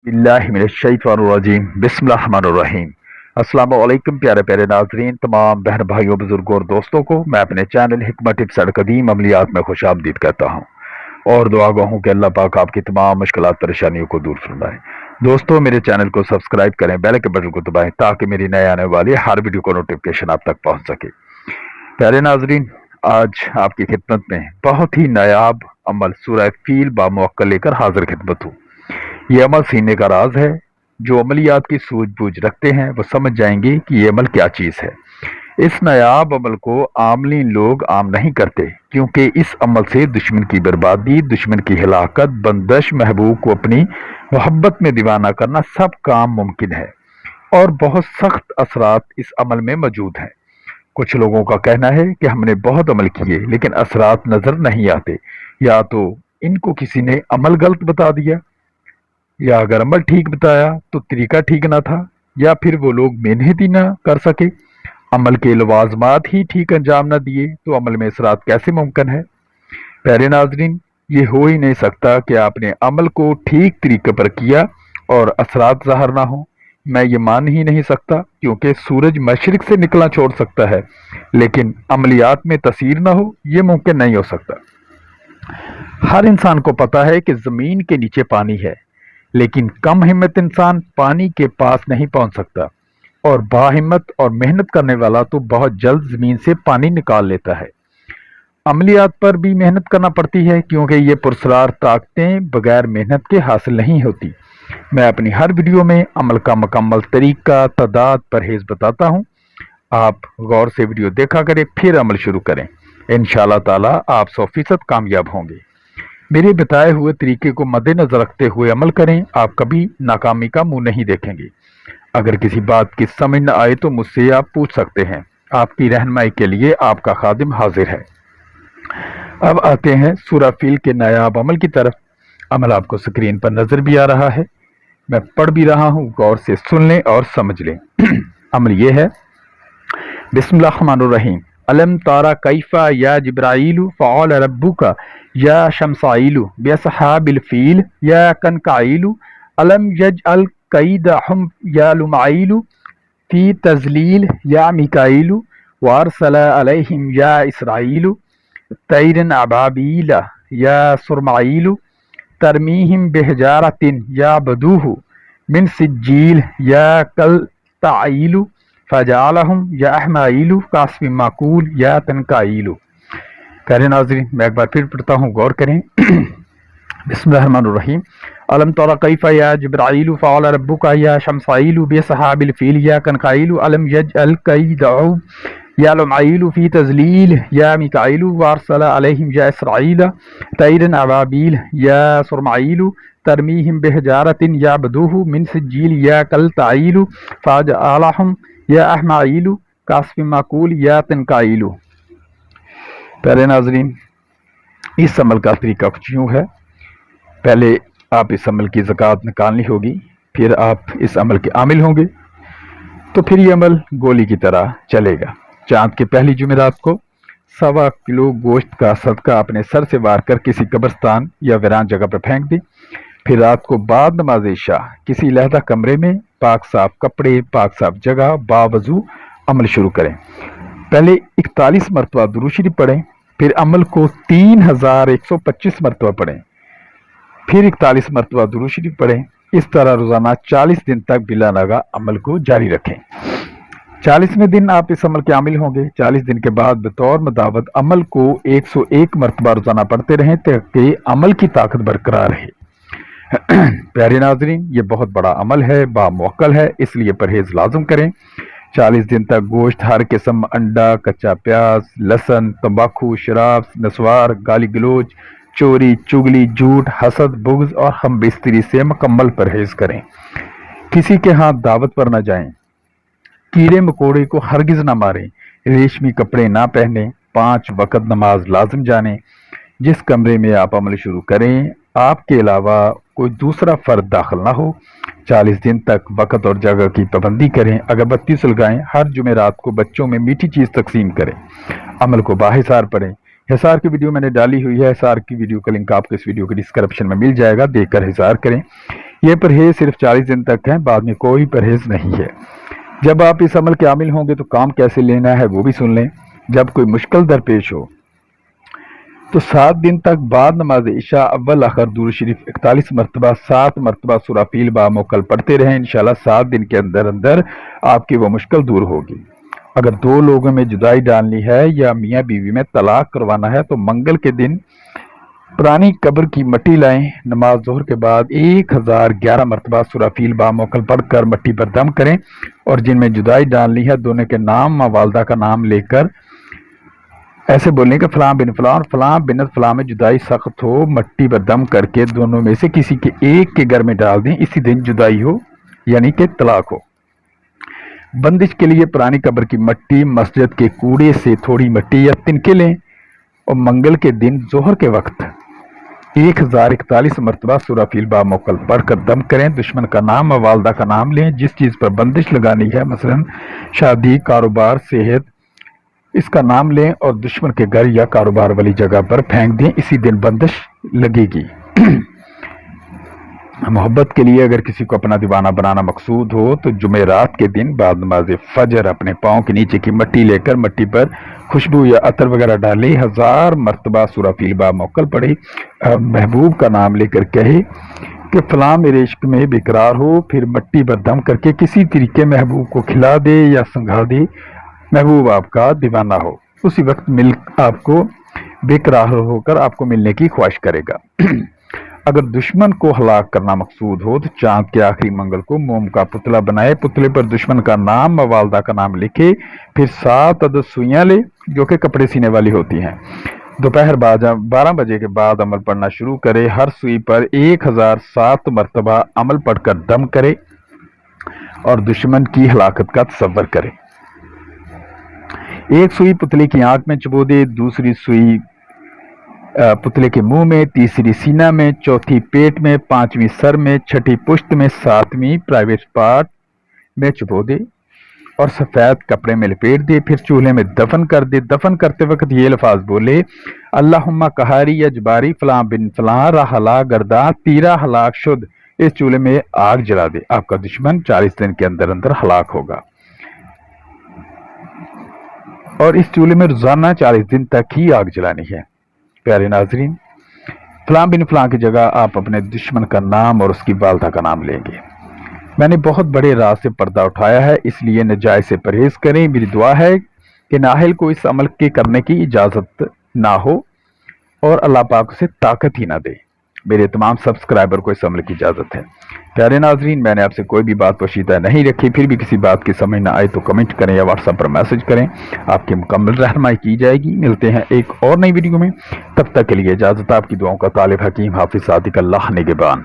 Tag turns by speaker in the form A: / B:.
A: बिस्मिल्लाहिमिनश्शैतानिर्रजीम बिस्मिल्लाहिर्रहमानिर्रहीम। अस्सलाम वालेकुम प्यारे प्यारे नाजरीन, तमाम बहन भाइयों बुजुर्गों और दोस्तों को मैं अपने चैनल हिकमत टिप्स एंड कदीम अमलियात में खुशामदीद कहता हूँ और दुआ गो हूँ कि अल्लाह पाक आपकी तमाम मुश्किलात परेशानियों को दूर फरमाए। दोस्तों, मेरे चैनल को सब्सक्राइब करें, बेल के बटन को दबाएं ताकि मेरी नए आने वाली हर वीडियो को नोटिफिकेशन आप तक पहुँच सके। प्यारे नाजरीन, आज आपकी खिदमत में बहुत ही नायाब अमल सूरह फील बामुअक्कल लेकर हाजिर खिदमत हूँ। ये अमल सीने का राज है। जो अमलियात की सूझबूझ रखते हैं वो समझ जाएंगे कि ये अमल क्या चीज़ है। इस नायाब अमल को आमलीन लोग आम नहीं करते, क्योंकि इस अमल से दुश्मन की बर्बादी, दुश्मन की हिलाकत, बंदश, महबूब को अपनी मोहब्बत में दीवाना करना सब काम मुमकिन है और बहुत सख्त असरात इस अमल में मौजूद हैं। कुछ लोगों का कहना है कि हमने बहुत अमल किए लेकिन असरात नज़र नहीं आते। या तो इनको किसी ने अमल गलत बता दिया, या अगर अमल ठीक बताया तो तरीका ठीक ना था, या फिर वो लोग मेहनत ही ना कर सके, अमल के लवाजमात ही ठीक अंजाम ना दिए तो अमल में असरात कैसे मुमकिन है। प्यारे नाजरीन, ये हो ही नहीं सकता कि आपने अमल को ठीक तरीके पर किया और असरात ज़ाहिर ना हो। मैं ये मान ही नहीं सकता, क्योंकि सूरज मशरिक से निकला छोड़ सकता है लेकिन अमलियात में तसीर ना हो, ये मुमकिन नहीं हो सकता। हर इंसान को पता है कि ज़मीन के नीचे पानी है, लेकिन कम हिम्मत इंसान पानी के पास नहीं पहुंच सकता और बाहिम्मत और मेहनत करने वाला तो बहुत जल्द ज़मीन से पानी निकाल लेता है। अमलियात पर भी मेहनत करना पड़ती है, क्योंकि ये पुरस्कार ताकतें बगैर मेहनत के हासिल नहीं होती। मैं अपनी हर वीडियो में अमल का मुकम्मल तरीका, तादाद, परहेज बताता हूँ। आप गौर से वीडियो देखा करें, फिर अमल शुरू करें। इंशाअल्लाह ताला आप 100% कामयाब होंगे। मेरे बताए हुए तरीके को मद्देनजर रखते हुए अमल करें, आप कभी नाकामी का मुंह नहीं देखेंगे। अगर किसी बात की समझ न आए तो मुझसे आप पूछ सकते हैं। आपकी रहनुमाई के लिए आपका खादिम हाजिर है। अब आते हैं सूरह फील के नायाब अमल की तरफ। अमल आपको स्क्रीन पर नजर भी आ रहा है, मैं पढ़ भी रहा हूँ, गौर से सुन लें और समझ लें। अमल ये है, बिस्मिल्लाहिर्रहमानिर्रहीम। अलम तारा कैफा या जिब्राइलु फ़अल रब्बुका या शमसाइलु बिअसहाबिल फील या कनकाइलु अलम यजअल कैदहुम या लुमाइलु फी तज़लील या मिकाइलु वारसला अलैहिम या इसराइलु तैरन अबाबीला या सुरमाइलु तरमीहिम बेहजारतिन या बदूहु मिन सिज्जील या कल ताइलु फजालहुम या अहमाइलु कास्मिन माकूल या तनकाइलु। प्यारे नाज़रीन, मैं एक बार फिर पढ़ता हूँ, गौर करें। बिस्मिल्लाहिर्रहमानिर्रहीम। अलम तरा कैफा या जिब्राइलु फ़अल रब्बुका या शमसाइलु बिअसहाबिल फील या कनकाइलु अलम यजअल कैदहुम या लुमाइलु फी तज़लील या मिकाइलु वारसला अलैहिम या इसराइल तैरन अबाबील या सुरमाइलु तरमीहिम बेहजारतिन या बदूहु मिन सिज्जील या कल ताइलु फजअलहुम या अहमाइलु कास्फिन माकूल या तनकाइलु। प्यारे नाजरीन, इस अमल का तरीका कुछ यूँ है। पहले आप इस अमल की ज़कात निकालनी होगी, फिर आप इस अमल के आमिल होंगे, तो फिर ये अमल गोली की तरह चलेगा। चाँद के पहली जुमेरात को 1.25 किलो गोश्त का सदका अपने सर से वार कर किसी कब्रिस्तान या वीरान जगह पर फेंक दें। फिर रात को बाद नमाज इशा किसी लहदा कमरे में पाक साफ कपड़े, पाक साफ जगह, बावजू अमल शुरू करें। पहले 41 मरतबा दुरूद शरीफ पढ़ें, फिर अमल को 3125 मरतबा पढ़ें, फिर 41 मरतबा दुरूद शरीफ पढ़ें। इस तरह रोज़ाना 40 दिन तक बिला नागा अमल को जारी रखें। 40वें दिन आप इस अमल के आमिल होंगे। 40 दिन के बाद बतौर मदावत अमल को 101 मरतबा रोज़ाना पढ़ते रहें ताकि अमल की ताकत बरकरार रहे। प्यारे नाजरीन, ये बहुत बड़ा अमल है, बामुअक्कल है, इसलिए परहेज लाजम करें। 40 दिन तक गोश्त, हर किस्म, अंडा, कच्चा प्याज, लहसुन, तंबाकू, शराब, नस्वार, गाली गलोच, चोरी, चुगली, झूठ, हसद, बुग़्ज़ और हम बिस्तरी से मुकम्मल परहेज करें। किसी के हाथ दावत पर न जाएं, कीड़े मकोड़े को हरगिज़ ना मारें, रेशमी कपड़े ना पहने, 5 वक़्त नमाज लाजिम जानें। जिस कमरे में आप अमल शुरू करें आपके अलावा कोई दूसरा फ़र्द दाखिल ना हो। 40 दिन तक वक़्त और जगह की पाबंदी करें। अगरबत्ती सुलगाएं। हर जुमेरात को बच्चों में मीठी चीज़ तकसीम करें। अमल को बाहिसार पढ़ें। حصار کی ویڈیو میں نے ڈالی ہوئی ہے، حصار کی ویڈیو کا لنک آپ کو اس ویڈیو کے ڈسکرپشن میں مل جائے گا، دیکھ کر حصار کریں۔ یہ پرہیز صرف 40 دن تک ہے، بعد میں کوئی پرہیز نہیں ہے۔ جب آپ اس عمل کے عامل ہوں گے تو کام کیسے لینا ہے وہ بھی سن لیں۔ جب کوئی مشکل درپیش ہو تو 7 دن تک بعد نماز عشاء اول آخر درود شریف 41 مرتبہ 7 مرتبہ سورہ فیل با موکل پڑھتے رہیں، انشاءاللہ 7 دن کے اندر اندر آپ کی وہ مشکل دور ہوگی۔ اگر 2 لوگوں میں جدائی ڈالنی ہے یا میاں بیوی میں طلاق کروانا ہے تو منگل کے دن پرانی قبر کی مٹی لائیں، نماز ظہر کے بعد 1011 مرتبہ سورہ فیل با موکل پڑھ کر مٹی پر دم کریں، اور جن میں جدائی ڈالنی ہے دونوں کے نام والدہ کا نام لے کر ایسے بولنے کہ فلاں بن فلاں اور فلاں بنت فلاں میں جدائی سخت ہو، مٹی پر دم کر کے دونوں میں سے کسی کے ایک کے گھر میں ڈال دیں، اسی دن جدائی ہو یعنی کہ طلاق ہو۔ بندش کے لیے پرانی قبر کی مٹی، مسجد کے کوڑے سے تھوڑی مٹی یا تنکے لیں اور منگل کے دن ظہر کے وقت 1041 مرتبہ سورہ فیل با موکل پڑھ کر دم کریں، دشمن کا نام اور والدہ کا نام لیں، جس چیز پر بندش لگانی ہے مثلا شادی، کاروبار، صحت، اس کا نام لیں اور دشمن کے گھر یا کاروبار والی جگہ پر پھینک دیں، اسی دن بندش لگے گی۔ محبت کے لیے اگر کسی کو اپنا دیوانہ بنانا مقصود ہو تو جمعرات کے دن بعد نماز فجر اپنے پاؤں کے نیچے کی مٹی لے کر مٹی پر خوشبو یا عطر وغیرہ ڈالے، 1000 مرتبہ سورہ فیل با موکل پڑھے، محبوب کا نام لے کر کہے کہ فلاں میرے عشق میں بیقرار ہو، پھر مٹی پر دم کر کے کسی طریقے محبوب کو کھلا دے یا سنگھا دے، محبوب آپ کا دیوانہ ہو، اسی وقت آپ کو بے قرار ہو کر آپ کو ملنے کی خواہش کرے گا۔ اگر دشمن کو ہلاک کرنا مقصود ہو تو چاند کے آخری منگل کو موم کا پتلا بنائے، پتلے پر دشمن کا نام اور والدہ کا نام لکھے، پھر 7 عدد سوئیاں لے جو کہ کپڑے سینے والی ہوتی ہیں، دوپہر 12 بجے کے بعد عمل پڑھنا شروع کرے، ہر سوئی پر 1007 مرتبہ عمل پڑھ کر دم کرے اور دشمن کی ہلاکت کا تصور کرے۔ ایک سوئی پتلے کی آنکھ میں چبو دے، دوسری سوئی پتلے کے منہ میں، تیسری سینہ میں، چوتھی پیٹ میں، 5ویں سر میں، 6ٹھی پشت میں، 7ویں پرائیویٹ پارٹ میں چبو دے اور سفید کپڑے میں لپیٹ دے، پھر چولہے میں دفن کر دے۔ دفن کرتے وقت یہ الفاظ بولے، اللہم قہاری یا جباری فلاں بن فلاں را ہلاک گرداں، تیرا ہلاک شد، اس چولہے میں آگ جلا دے، آپ کا دشمن 40 دن کے اندر اندر ہلاک ہوگا۔ اور اس چولہے میں روزانہ 40 دن تک ہی آگ جلانی ہے۔ پیارے ناظرین، فلاں بن فلاں کی جگہ آپ اپنے دشمن کا نام اور اس کی والدہ کا نام لیں گے۔ میں نے بہت بڑے راز سے پردہ اٹھایا ہے، اس لیے ناجائز سے پرہیز کریں۔ میری دعا ہے کہ نااہل کو اس عمل کے کرنے کی اجازت نہ ہو اور اللہ پاک اسے طاقت ہی نہ دے۔ میرے تمام سبسکرائبر کو اس عمل کی اجازت ہے۔ پیارے ناظرین، میں نے آپ سے کوئی بھی بات پوشیدہ نہیں رکھی، پھر بھی کسی بات کی سمجھ نہ آئے تو کمنٹ کریں یا واٹس ایپ پر میسج کریں، آپ کی مکمل رہنمائی کی جائے گی۔ ملتے ہیں ایک اور نئی ویڈیو میں، تب تک کے لیے اجازت۔ آپ کی دعاؤں کا طالب حکیم حافظ صادق، اللہ نگہبان۔